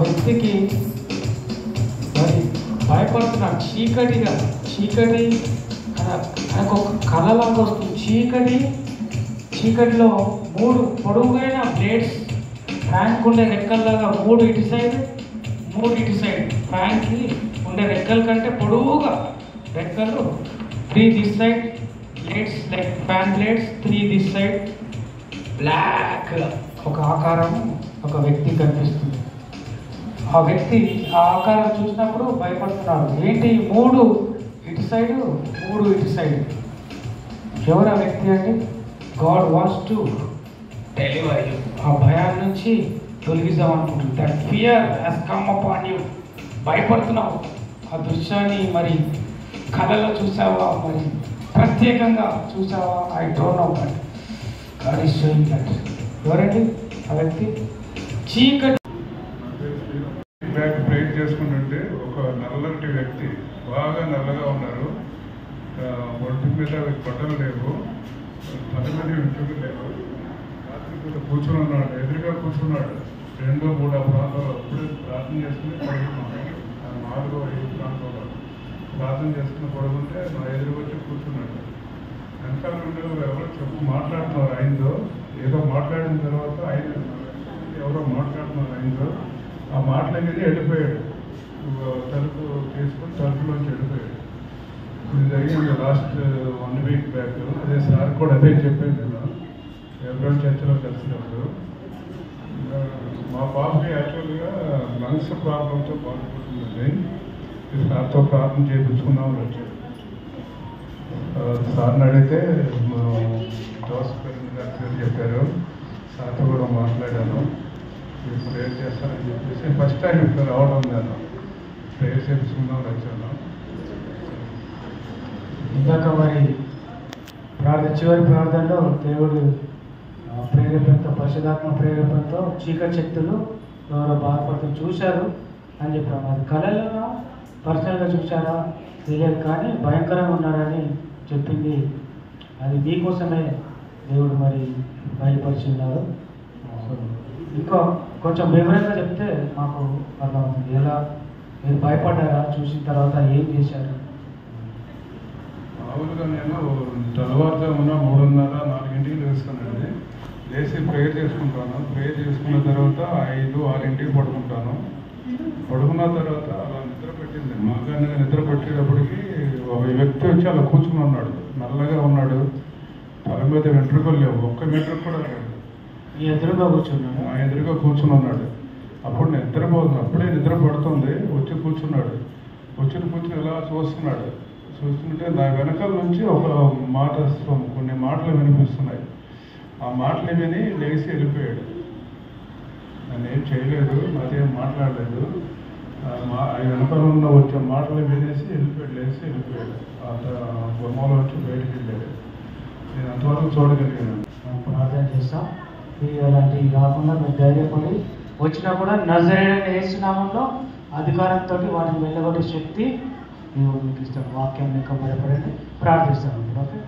వ్యక్తికి మరి భయపడుతున్నాడు. చీకటి ఆయనకు ఒక కళలాగా వస్తుంది. చీకటిలో 3 పొడవుగైన బ్లేడ్స్, ఫ్రాంక్ ఉండే రెక్కల్లాగా 3 ఇటు సైడ్ 3 ఇటు సైడ్. ఫ్రాంక్కి ఉండే రెక్కల కంటే పొడవుగా రెక్కలు 3 this side, blades like fan blades 3 this side. Block ఒక ఆకారం ఒక వ్యక్తి కనిపిస్తుంది. ఆ వ్యక్తి ఆ ఆకారం చూసినప్పుడు భయపడుతున్నాడు. ఏంటి 3 ఇటు సైడ్ 3 ఇటు సైడ్? ఎవరు ఆ వ్యక్తి అంటే? God wants to deliver you. ఆ భయాన్ని నుంచి తొలగిద్దాం అనుకుంటుంది. That fear has come upon you. భయపడుతున్నావు. ఆ దృశ్యాన్ని మరి కళలో చూసావా, మరి ప్రత్యేకంగా చూసావా? I don't know, but God is showing that. ఎవరండి ఆ వ్యక్తి? చీకటి ప్రేర్ చేసుకుంటుంటే ఒక నల్లటి వ్యక్తి, బాగా నల్లగా ఉన్నారు. ఒంటి మీద బట్టలు లేవు, తల మీద వెంట్రుకలు లేవు. రాత్రి పూట కూర్చుని ఉన్నాడు, ఎదురుగా కూర్చున్నాడు. 2, 3 ప్రాంతాల్లో అప్పుడే ప్రార్థన చేసుకుని పడుకున్నాడు. 4, 5 ప్రాంతాల్లో ప్రార్థన చేసుకుని పడుకుంటే నా ఎదురుగా వచ్చి కూర్చున్నాడు. వెనకాల నుండి ఎవరో మాట్లాడుతున్నారు ఆయనతో. ఏదో మాట్లాడిన తర్వాత ఆయన ఎవరో మాట్లాడుతున్నారు ఆయనతో. ఆ మాటలనేది వెళ్ళిపోయాడు. తలుపు తీసుకుని తలుపులోంచి వెళ్ళిపోయాడు. ఇది జరిగింది లాస్ట్ 1 వీక్ బ్యాక్. అదే సార్ కూడా అదే చెప్పాను నేను ఎవరైనా చర్చలో కలిసినప్పుడు. మా పాపకి యాక్చువల్గా లంగ్స్ ప్రాబ్లంతో బాధపడుతుందండి. సార్తో ప్రార్థన చేయించుకుందామని వచ్చాడు. సార్ని అడిగితే జోసఫ్ గారు చెప్పారు. సార్తో కూడా మాట్లాడాను. ప్రేయర్ చేస్తానని చెప్పేసి ఫస్ట్ టైం ఇక్కడ రావడం. నేను ప్రేయర్ చేయించుకుందామని వచ్చాను. ఇందాక మరి చివరి ప్రార్థనలో దేవుడు ప్రేరేపణతో, పరిశుధాత్మ ప్రేరేపణతో చీకటి శక్తులు ఎవరో బాధపడుతూ చూశారు అని చెప్పాము. అది కళలుగా పర్సనల్గా చూశారా తెలియదు, కానీ భయంకరంగా ఉన్నారని చెప్పింది. అది మీకోసమే దేవుడు మరి బయలుపరిచిన్నారు. ఇంకా కొంచెం వివరంగా చెప్తే మాకు అర్థమవుతుంది. ఎలా మీరు భయపడ్డారా, చూసిన తర్వాత ఏం చేశారు? మామూలుగా నేను తెల్లవారుజామున 3:30, 4 లేస్తానండి. లేచి ప్రేయర్ చేసుకుంటాను. ప్రేయర్ చేసుకున్న తర్వాత 5, 6 పడుకుంటాను. పడుకున్న తర్వాత అలా నిద్ర పెట్టింది. మాగానే నిద్ర పెట్టేటప్పటికి ఒక వ్యక్తి వచ్చి అలా కూర్చుని ఉన్నాడు. నల్లగా ఉన్నాడు. తల మీద వెంట్రుకలు లేవు, ఒక్క వెంట్రుక కూడా లేవు. ఎదురుగా కూర్చున్నాడు. మా ఎదురుగా కూర్చుని ఉన్నాడు. అప్పుడు నిద్రపోతుంది. అప్పుడే నిద్ర పడుతుంది. వచ్చి కూర్చున్నాడు. కూర్చుని ఇలా చూస్తున్నాడు. చూస్తుంటే నా వెనకాల నుంచి ఒక మాట, కొన్ని మాటలు వినిపిస్తున్నాయి. ఆ మాటలు విని లేచి వెళ్ళిపోయాడు. నన్ను ఏం చేయలేదు, నాదేం మాట్లాడలేదు. వెనకాల ఉన్న వచ్చే మాటలు వినేసి వెళ్ళిపోయాడు. లేచి వెళ్ళిపోయాడు. బొమ్మలో వచ్చి బయటికి వెళ్ళాడు. నేను అంతవరకు చూడగలిగాను. ప్రార్థన చేస్తాం. మీరు అలాంటివి కాకుండా మీరు ధైర్యపడి వచ్చినా కూడా నజరేయుడైన యేసు నామములో అధికారంతో వాటిని వెళ్ళగొట్టే శక్తి దేవుడు మీకు ఇస్తాడు. వాక్యాన్ని ఇంకా భయపడండి. ప్రార్థిస్తాను. ఓకే.